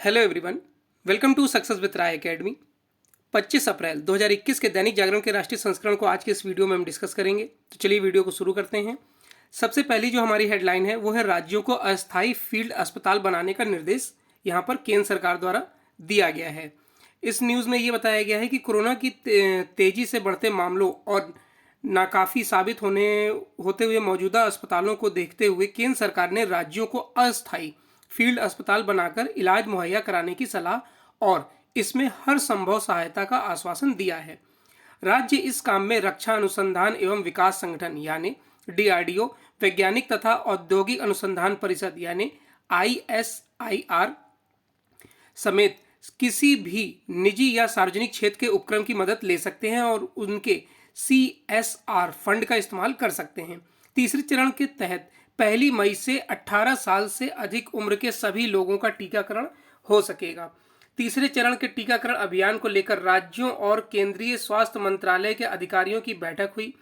Hello everyone, welcome to success with Rai academy. 25 अप्रैल 2021 के दैनिक जागरण के राष्ट्रीय संस्करण को आज के इस वीडियो में हम डिस्कस करेंगे। तो चलिए वीडियो को शुरू करते हैं। सबसे पहली जो हमारी हेडलाइन है वो है राज्यों को अस्थायी फील्ड अस्पताल बनाने का निर्देश यहाँ पर केंद्र सरकार द्वारा दिया गया है। इस न्यूज़ में ये बताया गया है कि कोरोना की तेजी से बढ़ते मामलों और नाकाफी साबित होते हुए मौजूदा अस्पतालों को देखते हुए केंद्र सरकार ने राज्यों को अस्थायी फील्ड अस्पताल बनाकर इलाज मुहैया कराने की सलाह और इसमें हर संभव सहायता का आश्वासन दिया है। राज्य इस काम में रक्षा अनुसंधान एवं विकास संगठन यानी डीआरडीओ, वैज्ञानिक तथा औद्योगिक अनुसंधान परिषद यानी आईएसआईआर समेत किसी भी निजी या सार्वजनिक क्षेत्र के उपक्रम की मदद ले सकते हैं और उनके सीएसआर फंड का इस्तेमाल कर सकते हैं। तीसरे चरण के तहत 1 मई से 18 साल से अधिक उम्र के सभी लोगों का टीकाकरण हो सकेगा। तीसरे चरण के टीकाकरण अभियान को लेकर राज्यों और केंद्रीय स्वास्थ्य मंत्रालय के अधिकारियों की बैठक हुई।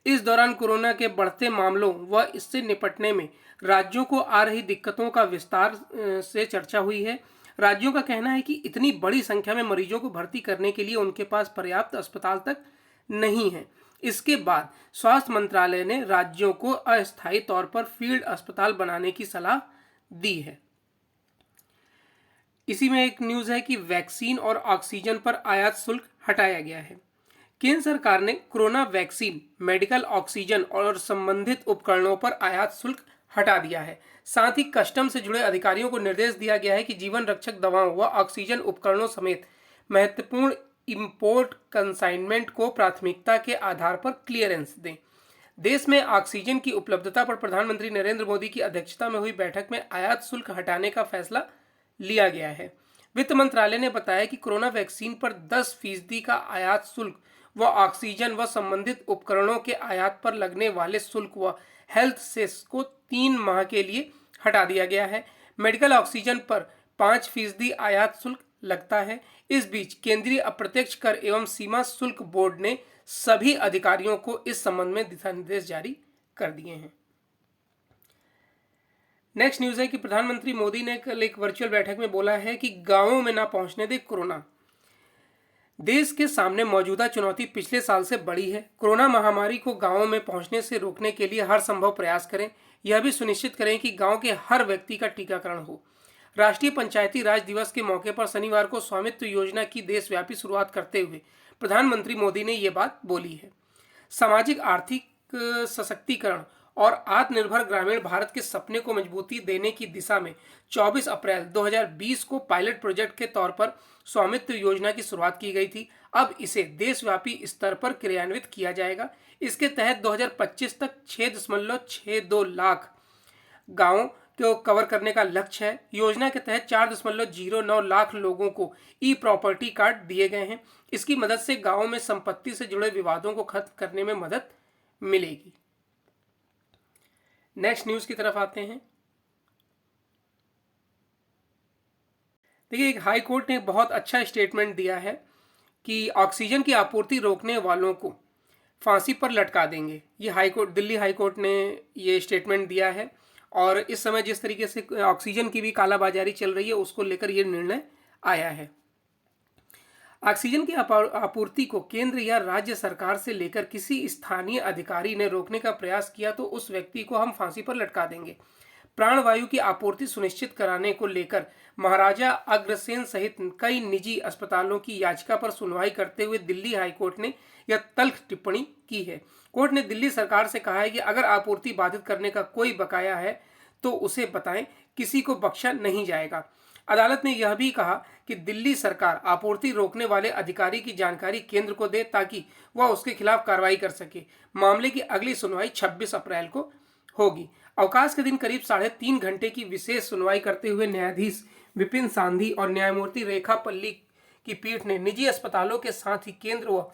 इस दौरान कोरोना के बढ़ते मामलों व इससे निपटने में राज्यों को आ रही दिक्कतों का विस्तार से चर्चा हुई है। राज्यों का कहना है कि इतनी बड़ी संख्या में मरीजों को भर्ती करने के लिए उनके पास पर्याप्त अस्पताल तक नहीं है। इसके बाद स्वास्थ्य मंत्रालय ने राज्यों को अस्थायी तौर पर फील्ड अस्पताल बनाने की सलाह दी है। इसी में एक न्यूज़ है कि वैक्सीन और ऑक्सीजन पर आयात शुल्क हटाया गया है। केंद्र सरकार ने कोरोना वैक्सीन, मेडिकल ऑक्सीजन और संबंधित उपकरणों पर आयात शुल्क हटा दिया है। साथ ही कस्टम से जुड़े अधिकारियों को निर्देश दिया गया है कि जीवन रक्षक दवाओं व ऑक्सीजन उपकरणों समेत महत्वपूर्ण इंपोर्ट कंसाइनमेंट को प्राथमिकता के आधार पर क्लियरेंस दें। देश में ऑक्सीजन की उपलब्धता पर प्रधानमंत्री नरेंद्र मोदी की अध्यक्षता में हुई बैठक में आयात शुल्क हटाने का फैसला लिया गया है। वित्त मंत्रालय ने बताया कि कोरोना वैक्सीन पर 10% का आयात शुल्क व ऑक्सीजन व संबंधित उपकरणों के आयात पर लगने वाले शुल्क व हेल्थ सेस को 3 माह के लिए हटा दिया गया है। मेडिकल ऑक्सीजन पर 5% आयात शुल्क लगता है। इस बीच केंद्रीय अप्रत्यक्ष कर एवं सीमा शुल्क बोर्ड ने सभी अधिकारियों को इस संबंध में दिशा निर्देश जारी कर दिए हैं। नेक्स्ट न्यूज है कि प्रधानमंत्री मोदी ने कल एक वर्चुअल बैठक में बोला है कि गांवों में ना पहुंचने दे कोरोना। देश के सामने मौजूदा चुनौती पिछले साल से बड़ी है। कोरोना महामारी को गांवों में पहुंचने से रोकने के लिए हर संभव प्रयास करें। यह भी सुनिश्चित करें कि गांव के हर व्यक्ति का टीकाकरण हो। राष्ट्रीय पंचायती राज दिवस के मौके पर शनिवार को स्वामित्व योजना की देशव्यापी शुरुआत करते हुए प्रधानमंत्री मोदी ने ये बात बोली है। सामाजिक आर्थिक सशक्तिकरण और आत्मनिर्भर ग्रामीण भारत के सपने को मजबूती देने की दिशा में 24 अप्रैल 2020 को पायलट प्रोजेक्ट के तौर पर स्वामित्व योजना की शुरुआत की गई थी। अब इसे देशव्यापी स्तर पर क्रियान्वित किया जाएगा। इसके तहत 2025 तक 6.62 लाख गाँवों को कवर करने का लक्ष्य है। योजना के तहत 4.09 लाख लोगों को ई प्रॉपर्टी कार्ड दिए गए हैं। इसकी मदद से गाँवों में संपत्ति से जुड़े विवादों को खत्म करने में मदद मिलेगी। नेक्स्ट न्यूज की तरफ आते हैं। देखिए, एक हाई कोर्ट ने बहुत अच्छा स्टेटमेंट दिया है कि ऑक्सीजन की आपूर्ति रोकने वालों को फांसी पर लटका देंगे। ये high court, Delhi high court ने ये स्टेटमेंट दिया है और इस समय जिस तरीके से ऑक्सीजन की भी कालाबाजारी चल रही है उसको लेकर ये निर्णय आया है। ऑक्सीजन की आपूर्ति को केंद्र या राज्य सरकार से लेकर किसी स्थानीय अधिकारी ने रोकने का प्रयास किया तो उस व्यक्ति को हम फांसी पर लटका देंगे। प्राणवायु की आपूर्ति सुनिश्चित कराने को लेकर महाराजा अग्रसेन सहित कई निजी अस्पतालों की याचिका पर सुनवाई करते हुए दिल्ली हाईकोर्ट ने यह तल्ख टिप्पणी की है। कोर्ट ने दिल्ली सरकार से कहा है कि अगर आपूर्ति बाधित करने का कोई बकाया है तो उसे बताएं, किसी को बख्शा नहीं जाएगा। अदालत ने यह भी कहा कि दिल्ली सरकार आपूर्ति रोकने वाले अधिकारी की जानकारी केंद्र को दे ताकि वह उसके खिलाफ कार्रवाई कर सके। मामले की अगली सुनवाई 26 अप्रैल को होगी। अवकाश के दिन करीब 3.5 घंटे की विशेष सुनवाई करते हुए न्यायाधीश विपिन सांधी और न्यायमूर्ति रेखा पल्ली की पीठ ने निजी अस्पतालों के साथ ही केंद्र व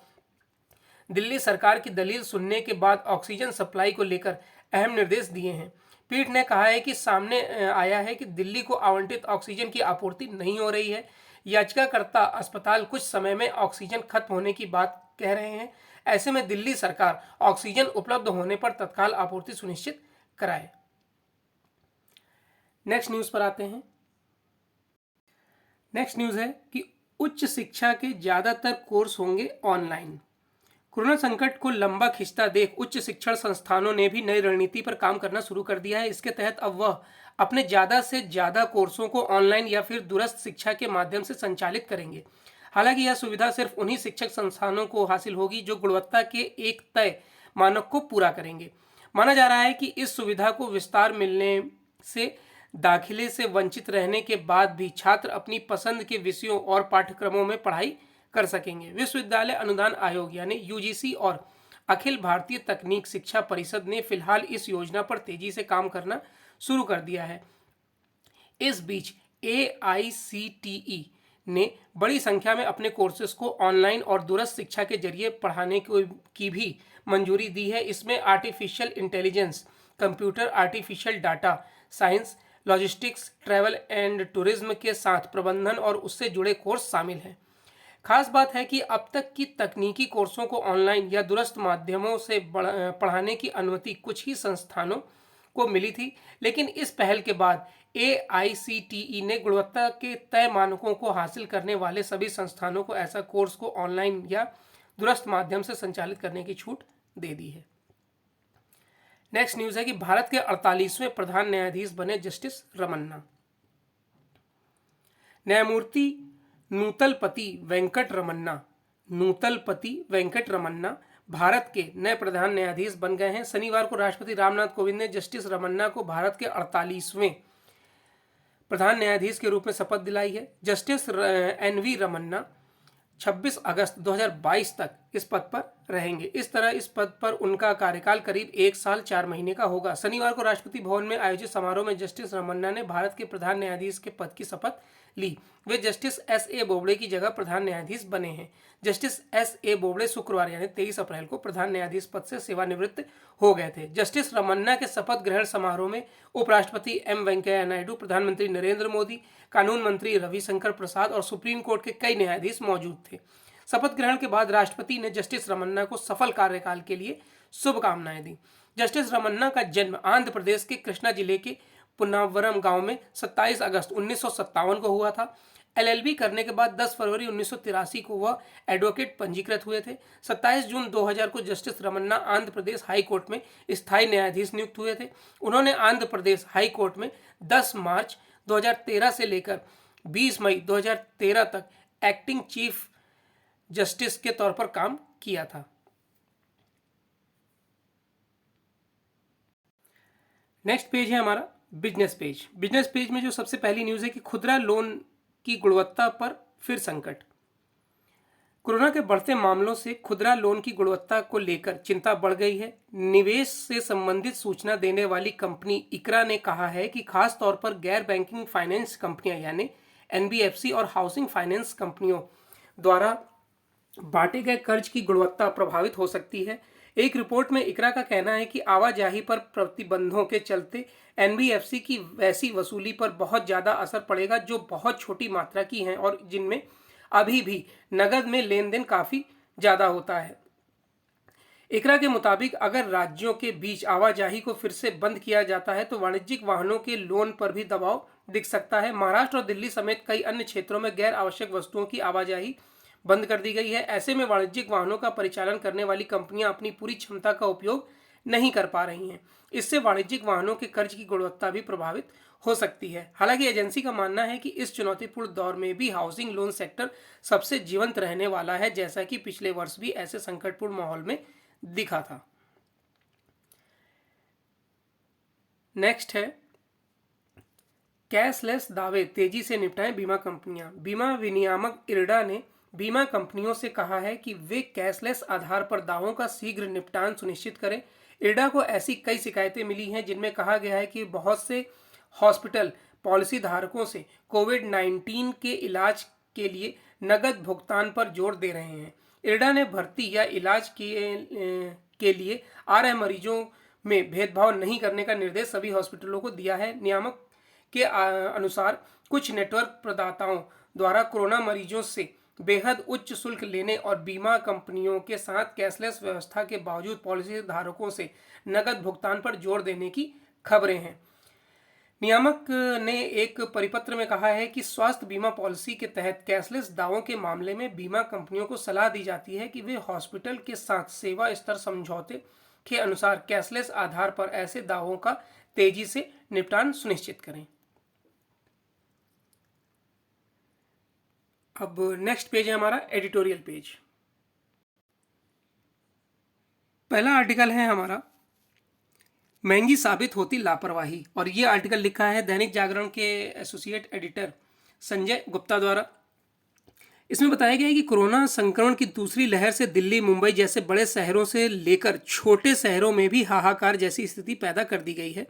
दिल्ली सरकार की दलील सुनने के बाद ऑक्सीजन सप्लाई को लेकर अहम निर्देश दिए हैं। पीठ ने कहा है कि सामने आया है कि दिल्ली को आवंटित ऑक्सीजन की आपूर्ति नहीं हो रही है। याचिकाकर्ता अस्पताल कुछ समय में ऑक्सीजन खत्म होने की बात कह रहे हैं। ऐसे में दिल्ली सरकार ऑक्सीजन उपलब्ध होने पर तत्काल आपूर्ति सुनिश्चित कराए। नेक्स्ट न्यूज पर आते हैं। नेक्स्ट न्यूज़ है कि उच्च शिक्षा के ज़्यादातर कोर्स होंगे ऑनलाइन। कोरोना संकट को लंबा खिंचता देख उच्च शिक्षण संस्थानों ने भी नई रणनीति पर काम करना शुरू कर दिया है। इसके तहत अब वह अपने ज़्यादा से ज़्यादा कोर्सों को ऑनलाइन या फिर दूरस्थ शिक्षा के माध्यम से संचालित करेंगे। हालांकि यह सुविधा सिर्फ उन्हीं शिक्षक संस्थानों को हासिल होगी जो गुणवत्ता के एक तय मानक को पूरा करेंगे। माना जा रहा है कि इस सुविधा को विस्तार मिलने से दाखिले से वंचित रहने के बाद भी छात्र अपनी पसंद के विषयों और पाठ्यक्रमों में पढ़ाई कर सकेंगे। विश्वविद्यालय अनुदान आयोग यानी यूजीसी और अखिल भारतीय तकनीक शिक्षा परिषद ने फिलहाल इस योजना पर तेजी से काम करना शुरू कर दिया है। इस बीच AICTE ने बड़ी संख्या में अपने कोर्सेज को ऑनलाइन और दूरस्थ शिक्षा के जरिए पढ़ाने की भी मंजूरी दी है। इसमें artificial intelligence, computer, artificial data science, logistics, travel and tourism के साथ प्रबंधन और उससे जुड़े कोर्स शामिल हैं। खास बात है कि अब तक की तकनीकी कोर्सों को ऑनलाइन या दूरस्थ माध्यमों से पढ़ाने की अनुमति कुछ ही संस्थानों को मिली थी, लेकिन इस पहल के बाद AICTE ने गुणवत्ता के तय मानकों को हासिल करने वाले सभी संस्थानों को ऐसा कोर्स को ऑनलाइन या दूरस्थ माध्यम से संचालित करने की छूट दे दी है। नेक्स्ट न्यूज़ है कि भारत के 48वें प्रधान न्यायाधीश बने जस्टिस रमन्ना। न्यायमूर्ति नूतलपति वेंकट रमन्ना भारत के नए प्रधान न्यायाधीश बन गए हैं। शनिवार को राष्ट्रपति रामनाथ कोविंद ने जस्टिस रमन्ना को भारत के 48वें प्रधान न्यायाधीश के रूप में शपथ दिलाई है। जस्टिस NV रमन्ना 26 अगस्त 2022 तक इस पद पर रहेंगे। इस तरह इस पद पर उनका कार्यकाल करीब 1 साल 4 महीने का होगा। शनिवार को राष्ट्रपति भवन में आयोजित समारोह में जस्टिस रमन्ना ने भारत के प्रधान न्यायाधीश के पद की शपथ ली। वे जस्टिस SA बोबड़े की जगह प्रधान न्यायाधीश बने हैं। जस्टिस SA बोबड़े शुक्रवार यानी 23 अप्रैल को प्रधान न्यायाधीश पद से सेवानिवृत्त हो गए थे। जस्टिस रमन्ना के शपथ ग्रहण समारोह में उपराष्ट्रपति M वेंकैया नायडू, प्रधानमंत्री नरेंद्र मोदी, कानून मंत्री रविशंकर प्रसाद और सुप्रीम कोर्ट के कई न्यायाधीश मौजूद थे। शपथ ग्रहण के बाद राष्ट्रपति ने जस्टिस रमन्ना को सफल कार्यकाल के लिए शुभकामनाएं दी। जस्टिस रमन्ना का जन्म आंध्र प्रदेश के कृष्णा जिले के पुन्नावरम गांव में 27 अगस्त 1957 को हुआ था। LLB करने के बाद 10 फरवरी 1983 को वह एडवोकेट पंजीकृत हुए थे। 27 जून 2000 को justice Ramana Andhra Pradesh high court में स्थायी न्यायाधीश नियुक्त हुए थे। उन्होंने आंध्र प्रदेश हाई कोर्ट में 10 मार्च 2013 से लेकर 20 मई 2013 तक एक्टिंग चीफ जस्टिस के तौर पर काम किया था। नेक्स्ट पेज है हमारा बिजनेस पेज। बिजनेस पेज में जो सबसे पहली न्यूज़ है कि खुदरा लोन की गुणवत्ता पर फिर संकट। कोरोना के बढ़ते मामलों से खुदरा लोन की गुणवत्ता को लेकर चिंता बढ़ गई है। निवेश से संबंधित सूचना देने वाली कंपनी इकरा ने कहा है कि खास तौर पर गैर बैंकिंग फाइनेंस कंपनियां यानी NBFC और हाउसिंग फाइनेंस कंपनियों द्वारा बांटे गए कर्ज की गुणवत्ता प्रभावित हो सकती है। एक रिपोर्ट में इकरा का कहना है कि आवाजाही पर प्रतिबंधों के चलते NBFC की वैसी वसूली पर बहुत ज़्यादा असर पड़ेगा जो बहुत छोटी मात्रा की हैं और जिनमें अभी भी नगद में लेन देन काफ़ी ज़्यादा होता है। इकरा के मुताबिक अगर राज्यों के बीच आवाजाही को फिर से बंद किया जाता है तो वाणिज्यिक वाहनों के लोन पर भी दबाव दिख सकता है। महाराष्ट्र और दिल्ली समेत कई अन्य क्षेत्रों में गैर आवश्यक वस्तुओं की आवाजाही बंद कर दी गई है। ऐसे में वाणिज्यिक वाहनों का परिचालन करने वाली कंपनियां अपनी पूरी क्षमता का उपयोग नहीं कर पा रही हैं। इससे वाणिज्यिक वाहनों के कर्ज की गुणवत्ता भी प्रभावित हो सकती है। हालांकि एजेंसी का मानना है कि इस चुनौतीपूर्ण दौर में भी हाउसिंग लोन सेक्टर सबसे जीवंत रहने वाला है, जैसा कि पिछले वर्ष भी ऐसे संकटपूर्ण माहौल में दिखा था। नेक्स्ट है कैशलेस दावे तेजी से निपटाएं बीमा कंपनियां। बीमा विनियामक IRDA ने बीमा कंपनियों से कहा है कि वे कैशलेस आधार पर दावों का शीघ्र निपटान सुनिश्चित करें। IRDA को ऐसी कई शिकायतें मिली हैं जिनमें कहा गया है कि बहुत से हॉस्पिटल पॉलिसी धारकों से कोविड-19 के इलाज के लिए नकद भुगतान पर जोर दे रहे हैं। IRDA ने भर्ती या इलाज के लिए आ रहे मरीजों में भेदभाव नहीं करने का निर्देश सभी हॉस्पिटलों को दिया है। नियामक के अनुसार कुछ नेटवर्क प्रदाताओं द्वारा कोरोना मरीजों से बेहद उच्च शुल्क लेने और बीमा कंपनियों के साथ कैशलेस व्यवस्था के बावजूद पॉलिसी धारकों से नकद भुगतान पर जोर देने की खबरें हैं। नियामक ने एक परिपत्र में कहा है कि स्वास्थ्य बीमा पॉलिसी के तहत कैशलेस दावों के मामले में बीमा कंपनियों को सलाह दी जाती है कि वे हॉस्पिटल के साथ सेवा स्तर समझौते के अनुसार कैशलेस आधार पर ऐसे दावों का तेजी से निपटान सुनिश्चित करें। अब नेक्स्ट पेज है हमारा एडिटोरियल पेज। पहला आर्टिकल है हमारा महंगी साबित होती लापरवाही, और ये आर्टिकल लिखा है दैनिक जागरण के एसोसिएट एडिटर संजय गुप्ता द्वारा। इसमें बताया गया है कि कोरोना संक्रमण की दूसरी लहर से दिल्ली, मुंबई जैसे बड़े शहरों से लेकर छोटे शहरों में भी हाहाकार जैसी स्थिति पैदा कर दी गई है।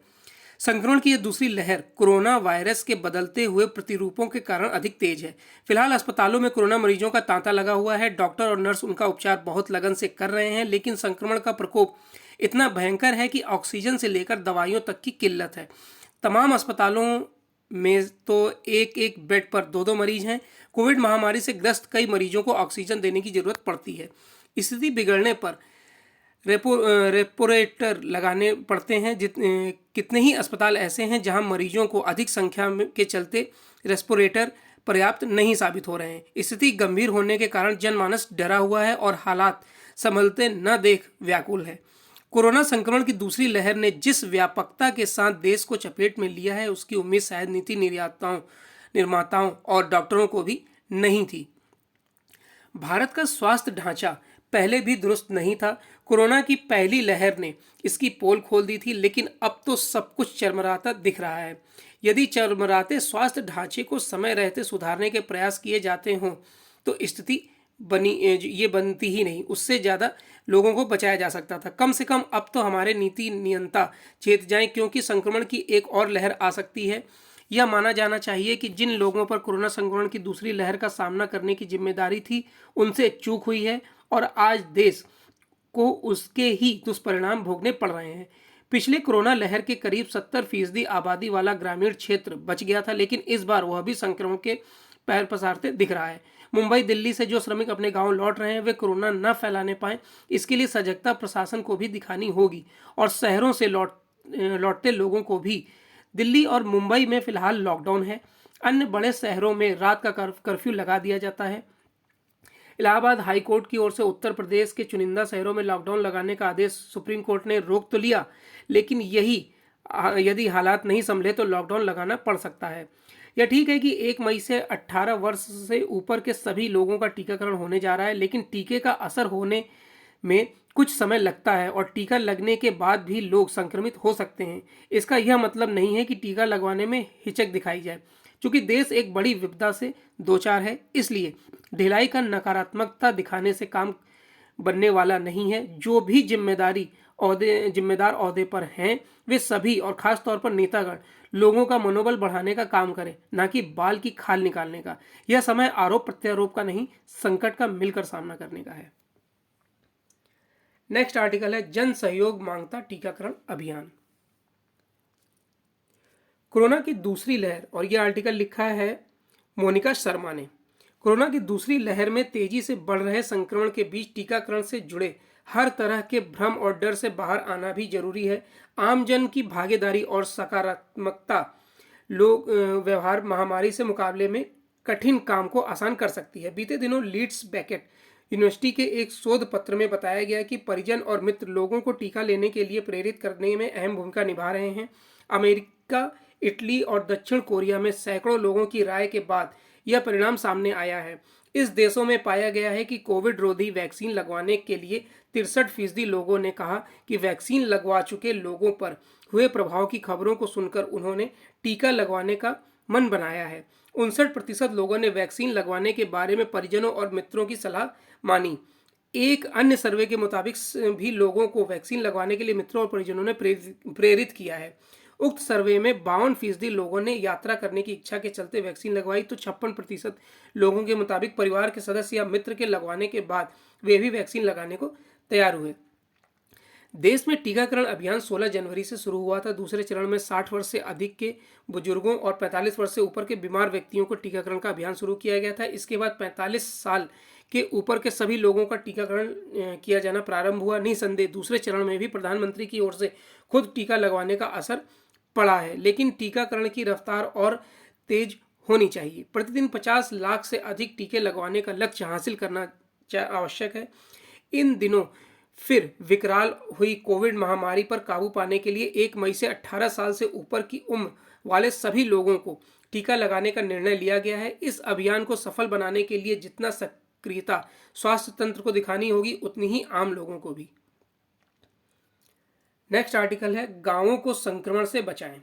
संक्रमण की यह दूसरी लहर कोरोना वायरस के बदलते हुए प्रतिरूपों के कारण अधिक तेज है। फिलहाल अस्पतालों में कोरोना मरीजों का तांता लगा हुआ है। डॉक्टर और नर्स उनका उपचार बहुत लगन से कर रहे हैं, लेकिन संक्रमण का प्रकोप इतना भयंकर है कि ऑक्सीजन से लेकर दवाइयों तक की किल्लत है। तमाम अस्पतालों में तो एक एक बेड पर दो दो मरीज हैं। कोविड महामारी से ग्रस्त कई मरीजों को ऑक्सीजन देने की जरूरत पड़ती है। स्थिति बिगड़ने पर रेस्पिरेटर लगाने पड़ते हैं। कितने ही अस्पताल ऐसे हैं जहां मरीजों को अधिक संख्या के चलते रेस्पिरेटर पर्याप्त नहीं साबित हो रहे हैं। स्थिति गंभीर होने के कारण जनमानस डरा हुआ है और हालात संभलते न देख व्याकुल है। कोरोना संक्रमण की दूसरी लहर ने जिस व्यापकता के साथ देश को चपेट में लिया है, उसकी उम्मीद शायद नीति निर्माताओं और डॉक्टरों को भी नहीं थी। भारत का स्वास्थ्य ढांचा पहले भी दुरुस्त नहीं था। कोरोना की पहली लहर ने इसकी पोल खोल दी थी, लेकिन अब तो सब कुछ चरमराता दिख रहा है। यदि चरमराते स्वास्थ्य ढांचे को समय रहते सुधारने के प्रयास किए जाते हों तो स्थिति बनती ही नहीं। उससे ज़्यादा लोगों को बचाया जा सकता था। कम से कम अब तो हमारे नीति नियंता चेत जाएं, क्योंकि संक्रमण की एक और लहर आ सकती है। यह माना जाना चाहिए कि जिन लोगों पर कोरोना संक्रमण की दूसरी लहर का सामना करने की जिम्मेदारी थी, उनसे चूक हुई है और आज देश को उसके ही दुष्परिणाम भोगने पड़ रहे हैं। पिछले कोरोना लहर के करीब 70% आबादी वाला ग्रामीण क्षेत्र बच गया था, लेकिन इस बार वह भी संक्रमण के पैर पसारते दिख रहा है। मुंबई, दिल्ली से जो श्रमिक अपने गांव लौट रहे हैं, वे कोरोना न फैलाने पाएं, इसके लिए सजगता प्रशासन को भी दिखानी होगी और शहरों से लौटते लोगों को भी। दिल्ली और मुंबई में फिलहाल लॉकडाउन है। अन्य बड़े शहरों में रात का कर्फ्यू लगा दिया जाता है। इलाहाबाद हाई कोर्ट की ओर से उत्तर प्रदेश के चुनिंदा शहरों में लॉकडाउन लगाने का आदेश सुप्रीम कोर्ट ने रोक तो लिया, लेकिन यदि हालात नहीं संभले तो लॉकडाउन लगाना पड़ सकता है। यह ठीक है कि 1 मई से 18 वर्ष से ऊपर के सभी लोगों का टीकाकरण होने जा रहा है, लेकिन टीके का असर होने में कुछ समय लगता है और टीका लगने के बाद भी लोग संक्रमित हो सकते हैं। इसका यह मतलब नहीं है कि टीका लगवाने में हिचक दिखाई जाए। चूंकि देश एक बड़ी विपदा से दो चार है, इसलिए ढिलाई का नकारात्मकता दिखाने से काम बनने वाला नहीं है। जो भी जिम्मेदार ओहदे पर हैं, वे सभी और खास तौर पर नेतागण लोगों का मनोबल बढ़ाने का काम करें, ना कि बाल की खाल निकालने का। यह समय आरोप प्रत्यारोप का नहीं, संकट का मिलकर सामना करने का है। नेक्स्ट आर्टिकल है जन सहयोग मांगता टीकाकरण अभियान। कोरोना की दूसरी लहर, और यह आर्टिकल लिखा है मोनिका शर्मा ने। कोरोना की दूसरी लहर में तेजी से बढ़ रहे संक्रमण के बीच टीकाकरण से जुड़े हर तरह के भ्रम और डर से बाहर आना भी जरूरी है। आमजन की भागीदारी और सकारात्मकता लोग व्यवहार महामारी से मुकाबले में कठिन काम को आसान कर सकती है। बीते दिनों लीड्स बेकेट यूनिवर्सिटी के एक शोध पत्र में बताया गया कि परिजन और मित्र लोगों को टीका लेने के लिए प्रेरित करने में अहम भूमिका निभा रहे हैं। अमेरिका, इटली और दक्षिण कोरिया में सैकड़ों लोगों की राय के बाद यह परिणाम सामने आया है। इस देशों में पाया गया है कि कोविड रोधी वैक्सीन लगवाने के लिए 63% लोगों ने कहा कि वैक्सीन लगवा चुके लोगों पर हुए प्रभाव की खबरों को सुनकर उन्होंने टीका लगवाने का मन बनाया है। 59% लोगों ने वैक्सीन लगवाने के बारे में परिजनों और मित्रों की सलाह मानी। एक अन्य सर्वे के मुताबिक भी लोगों को वैक्सीन लगवाने के लिए मित्रों और परिजनों ने प्रेरित किया है। उक्त सर्वे में 52% लोगों ने यात्रा करने की इच्छा के चलते वैक्सीन लगवाई, तो 56% लोगों के मुताबिक परिवार के सदस्य या मित्र के लगवाने के बाद वे भी वैक्सीन लगाने को तैयार हुए। देश में टीकाकरण अभियान 16 जनवरी से शुरू हुआ था। दूसरे चरण में 60 वर्ष से अधिक के बुजुर्गों और 45 वर्ष से ऊपर के बीमार व्यक्तियों को टीकाकरण का अभियान शुरू किया गया था। इसके बाद 45 साल के ऊपर के सभी लोगों का टीकाकरण किया जाना प्रारंभ हुआ। निसंदेह दूसरे चरण में भी प्रधानमंत्री की ओर से खुद टीका लगवाने का असर पड़ा है, लेकिन टीकाकरण की रफ्तार और तेज होनी चाहिए। प्रतिदिन 50 लाख से अधिक टीके लगवाने का लक्ष्य हासिल करना आवश्यक है। इन दिनों फिर विकराल हुई कोविड महामारी पर काबू पाने के लिए 1 मई से 18 साल से ऊपर की उम्र वाले सभी लोगों को टीका लगाने का निर्णय लिया गया है। इस अभियान को सफल बनाने के लिए जितना सक्रियता स्वास्थ्य तंत्र को दिखानी होगी, उतनी ही आम लोगों को भी। नेक्स्ट आर्टिकल है, गांवों को संक्रमण से बचाएं।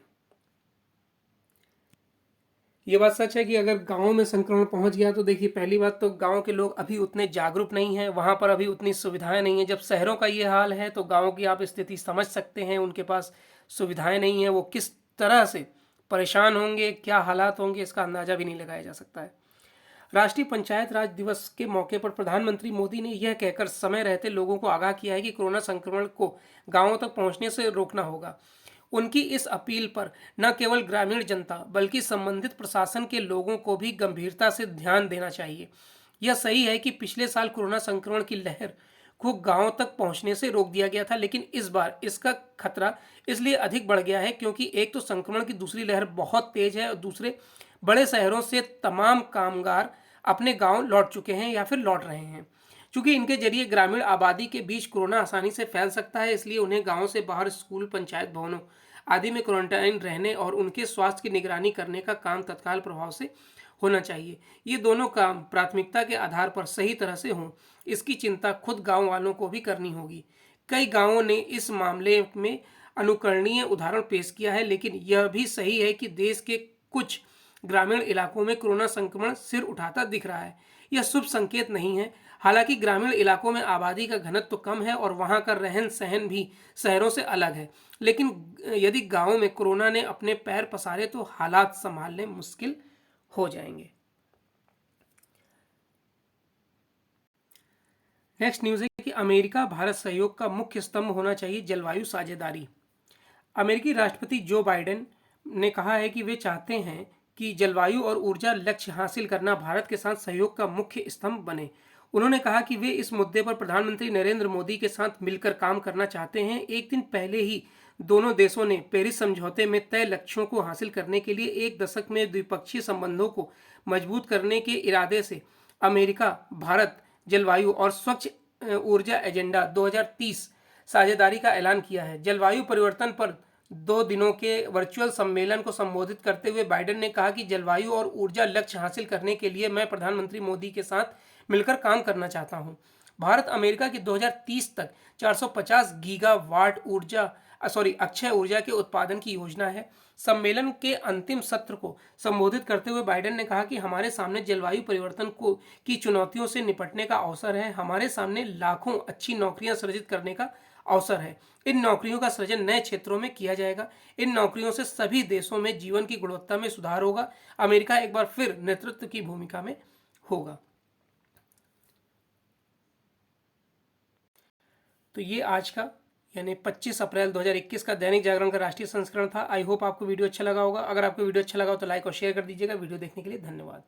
ये बात सच है कि अगर गांव में संक्रमण पहुंच गया तो देखिए, पहली बात तो गांव के लोग अभी उतने जागरूक नहीं हैं, वहां पर अभी उतनी सुविधाएं नहीं है। जब शहरों का ये हाल है तो गांव की आप स्थिति समझ सकते हैं। उनके पास सुविधाएं नहीं है, वो किस तरह से परेशान होंगे, क्या हालात होंगे, इसका अंदाजा भी नहीं लगाया जा सकता है। राष्ट्रीय पंचायत राज दिवस के मौके पर प्रधानमंत्री मोदी ने यह कहकर समय रहते लोगों को आगाह किया है कि कोरोना संक्रमण को गांवों तक पहुंचने से रोकना होगा। उनकी इस अपील पर न केवल ग्रामीण जनता बल्कि संबंधित प्रशासन के लोगों को भी गंभीरता से ध्यान देना चाहिए। यह सही है कि पिछले साल कोरोना संक्रमण की लहर को गांवों तक पहुंचने से रोक दिया गया था, लेकिन इस बार इसका खतरा इसलिए अधिक बढ़ गया है क्योंकि एक तो संक्रमण की दूसरी लहर बहुत तेज है और दूसरे बड़े शहरों से तमाम कामगार अपने गांव लौट चुके हैं या फिर लौट रहे हैं। चूंकि इनके जरिए ग्रामीण आबादी के बीच कोरोना आसानी से फैल सकता है, इसलिए उन्हें गांवों से बाहर स्कूल, पंचायत भवनों आदि में क्वारंटाइन रहने और उनके स्वास्थ्य की निगरानी करने का काम तत्काल प्रभाव से होना चाहिए। ये दोनों काम प्राथमिकता के आधार पर सही तरह से हों, इसकी चिंता खुद गांव वालों को भी करनी होगी। कई गांवों ने इस मामले में अनुकरणीय उदाहरण पेश किया है, लेकिन यह भी सही है कि देश के कुछ ग्रामीण इलाकों में कोरोना संक्रमण सिर उठाता दिख रहा है। यह शुभ संकेत नहीं है। हालांकि ग्रामीण इलाकों में आबादी का घनत्व तो कम है और वहां का रहन सहन भी शहरों से अलग है, लेकिन यदि गांवों में कोरोना ने अपने पैर पसारे तो हालात संभालने मुश्किल हो जाएंगे। नेक्स्ट न्यूज़ है कि अमेरिका भारत सहयोग का मुख्य स्तंभ होना चाहिए, जलवायु साझेदारी। अमेरिकी राष्ट्रपति जो बाइडेन ने कहा है कि वे चाहते हैं कि जलवायु और ऊर्जा लक्ष्य हासिल करना भारत के साथ सहयोग का मुख्य स्तंभ बने। उन्होंने कहा कि वे इस मुद्दे पर प्रधानमंत्री नरेंद्र मोदी के साथ मिलकर काम करना चाहते हैं। एक दिन पहले ही दोनों देशों ने पेरिस समझौते में तय लक्ष्यों को हासिल करने के लिए एक दशक में द्विपक्षीय संबंधों को मजबूत करने के इरादे से अमेरिका भारत जलवायु और स्वच्छ ऊर्जा एजेंडा 2030 साझेदारी का ऐलान किया है। जलवायु परिवर्तन पर 2 दिनों के वर्चुअल सम्मेलन को संबोधित करते हुए बाइडेन ने कहा कि जलवायु और ऊर्जा लक्ष्य हासिल करने के लिए मैं प्रधानमंत्री मोदी के साथ मिलकर काम करना चाहता हूं। भारत अमेरिका की 2030 तक 450 गीगावाट अक्षय ऊर्जा के उत्पादन की योजना है। सम्मेलन के अंतिम सत्र को संबोधित करते हुए बाइडेन ने कहा कि हमारे सामने जलवायु परिवर्तन की चुनौतियों से निपटने का अवसर है। हमारे सामने लाखों अच्छी नौकरियां सृजित करने का अवसर है। इन नौकरियों का सृजन नए क्षेत्रों में किया जाएगा। इन नौकरियों से सभी देशों में जीवन की गुणवत्ता में सुधार होगा। अमेरिका एक बार फिर नेतृत्व की भूमिका में होगा। तो ये आज का यानी 25 अप्रैल 2021 का दैनिक जागरण का राष्ट्रीय संस्करण था। आई होप आपको वीडियो अच्छा लगा होगा। अगर आपको वीडियो अच्छा लगा हो तो लाइक और शेयर कर दीजिएगा। वीडियो देखने के लिए धन्यवाद।